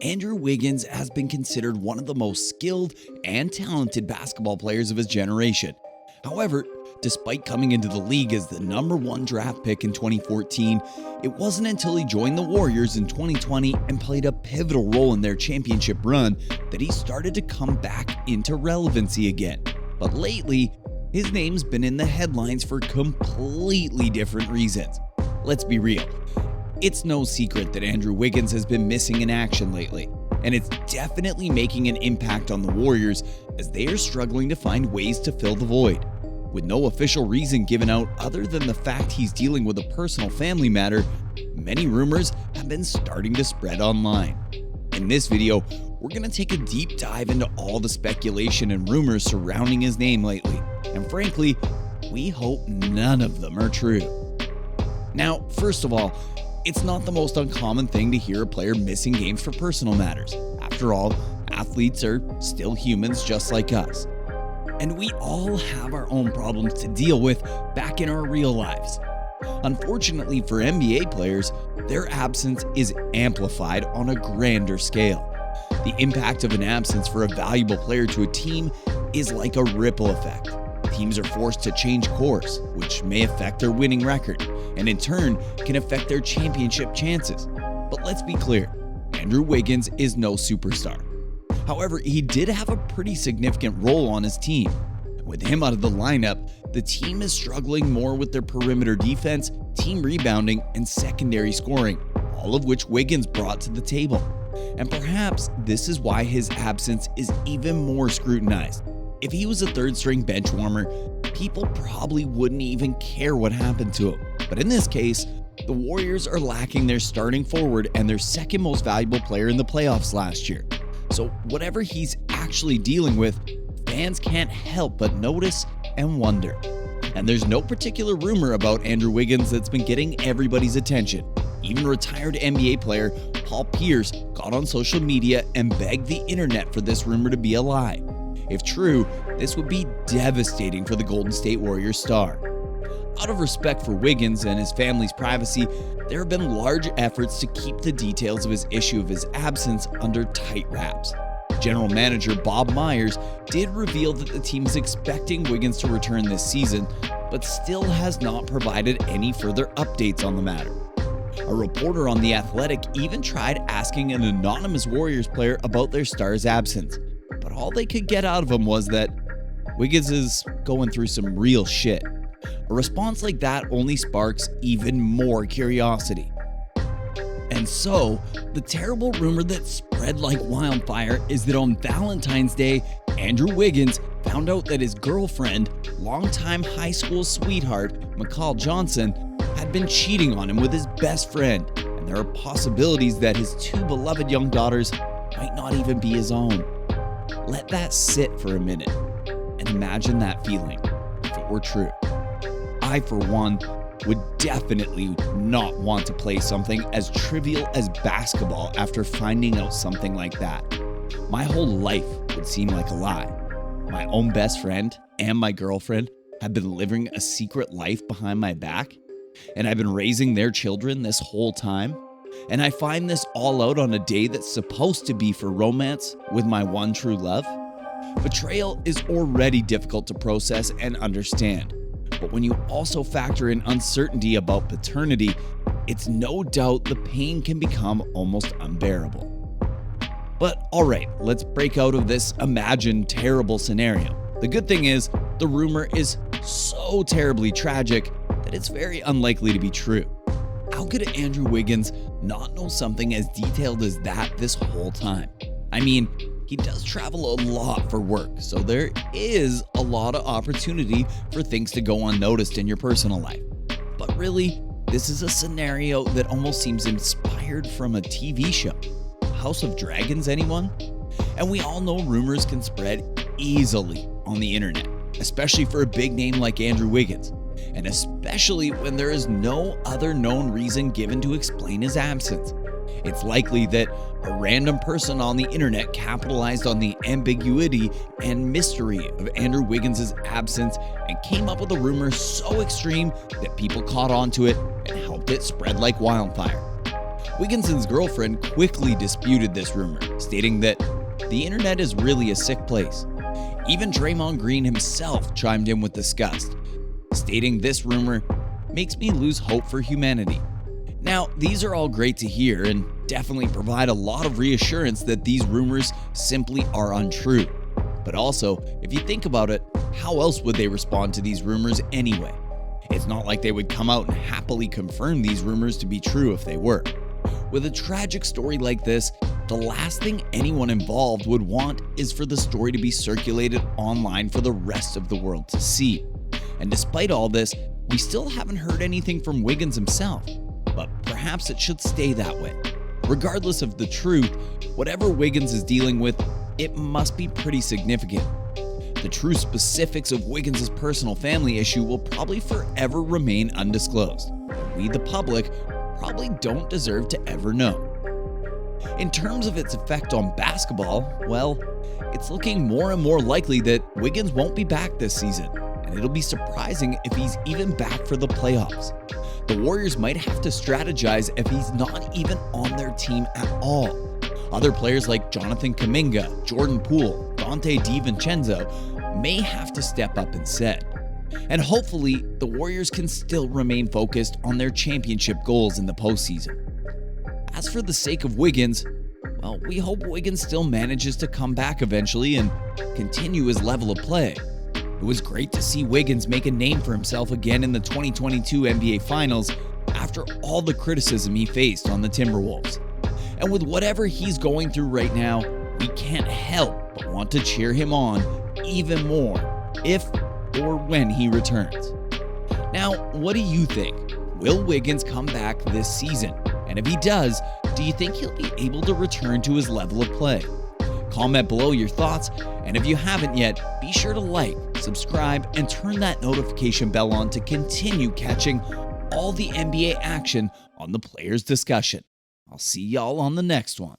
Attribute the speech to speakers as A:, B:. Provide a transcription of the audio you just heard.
A: Andrew Wiggins has been considered one of the most skilled and talented basketball players of his generation. However, despite coming into the league as the #1 draft pick in 2014, it wasn't until he joined the Warriors in 2020 and played a pivotal role in their championship run that he started to come back into relevancy again. But lately, his name's been in the headlines for completely different reasons. Let's be real. It's no secret that Andrew Wiggins has been missing in action lately, and it's definitely making an impact on the Warriors as they are struggling to find ways to fill the void. With no official reason given out other than the fact he's dealing with a personal family matter, many rumors have been starting to spread online. In this video, we're going to take a deep dive into all the speculation and rumors surrounding his name lately, and frankly, we hope none of them are true. Now, first of all, it's not the most uncommon thing to hear a player missing games for personal matters. After all, athletes are still humans just like us. And we all have our own problems to deal with back in our real lives. Unfortunately for NBA players, their absence is amplified on a grander scale. The impact of an absence for a valuable player to a team is like a ripple effect. Teams are forced to change course, which may affect their winning record, and in turn can affect their championship chances. But let's be clear, Andrew Wiggins is no superstar. However, he did have a pretty significant role on his team. With him out of the lineup, the team is struggling more with their perimeter defense, team rebounding, and secondary scoring, all of which Wiggins brought to the table. And perhaps this is why his absence is even more scrutinized. If he was a third-string bench warmer, people probably wouldn't even care what happened to him. But in this case, the Warriors are lacking their starting forward and their second most valuable player in the playoffs last year. So whatever he's actually dealing with, fans can't help but notice and wonder. And there's no particular rumor about Andrew Wiggins that's been getting everybody's attention. Even retired NBA player Paul Pierce got on social media and begged the internet for this rumor to be a lie. If true, this would be devastating for the Golden State Warriors star. Out of respect for Wiggins and his family's privacy, there have been large efforts to keep the details of his issue of his absence under tight wraps. General manager Bob Myers did reveal that the team is expecting Wiggins to return this season, but still has not provided any further updates on the matter. A reporter on The Athletic even tried asking an anonymous Warriors player about their star's absence, but all they could get out of him was that Wiggins is going through some real shit. A response like that only sparks even more curiosity. And so, the terrible rumor that spread like wildfire is that on Valentine's Day, Andrew Wiggins found out that his girlfriend, longtime high school sweetheart, McCall Johnson, had been cheating on him with his best friend, and there are possibilities that his two beloved young daughters might not even be his own. Let that sit for a minute, and imagine that feeling if it were true. I, for one, would definitely not want to play something as trivial as basketball after finding out something like that. My whole life would seem like a lie. My own best friend and my girlfriend have been living a secret life behind my back, and I've been raising their children this whole time, and I find this all out on a day that's supposed to be for romance with my one true love. Betrayal is already difficult to process and understand. But when you also factor in uncertainty about paternity, it's no doubt the pain can become almost unbearable. But alright, let's break out of this imagined terrible scenario. The good thing is, the rumor is so terribly tragic that it's very unlikely to be true. How could Andrew Wiggins not know something as detailed as that this whole time? I mean, he does travel a lot for work, so there is a lot of opportunity for things to go unnoticed in your personal life. But really, this is a scenario that almost seems inspired from a TV show. House of Dragons, anyone? And we all know rumors can spread easily on the internet, especially for a big name like Andrew Wiggins, and especially when there is no other known reason given to explain his absence. It's likely that a random person on the internet capitalized on the ambiguity and mystery of Andrew Wiggins' absence and came up with a rumor so extreme that people caught on to it and helped it spread like wildfire. Wigginson's girlfriend quickly disputed this rumor, stating that the internet is really a sick place. Even Draymond Green himself chimed in with disgust, stating this rumor makes me lose hope for humanity. Now, these are all great to hear and definitely provide a lot of reassurance that these rumors simply are untrue. But also, if you think about it, how else would they respond to these rumors anyway? It's not like they would come out and happily confirm these rumors to be true if they were. With a tragic story like this, the last thing anyone involved would want is for the story to be circulated online for the rest of the world to see. And despite all this, we still haven't heard anything from Wiggins himself. But perhaps it should stay that way. Regardless of the truth, whatever Wiggins is dealing with, it must be pretty significant. The true specifics of Wiggins' personal family issue will probably forever remain undisclosed. We, the public, probably don't deserve to ever know. In terms of its effect on basketball, well, it's looking more and more likely that Wiggins won't be back this season, and it'll be surprising if he's even back for the playoffs. The Warriors might have to strategize if he's not even on their team at all. Other players like Jonathan Kuminga, Jordan Poole, Dante DiVincenzo may have to step up instead. And hopefully, the Warriors can still remain focused on their championship goals in the postseason. As for the sake of Wiggins, well, we hope Wiggins still manages to come back eventually and continue his level of play. It was great to see Wiggins make a name for himself again in the 2022 NBA Finals after all the criticism he faced on the Timberwolves. And with whatever he's going through right now, we can't help but want to cheer him on even more if or when he returns. Now, what do you think? Will Wiggins come back this season? And if he does, do you think he'll be able to return to his level of play? Comment below your thoughts, and if you haven't yet, be sure to like, subscribe, and turn that notification bell on to continue catching all the NBA action on the Players Discussion. I'll see y'all on the next one.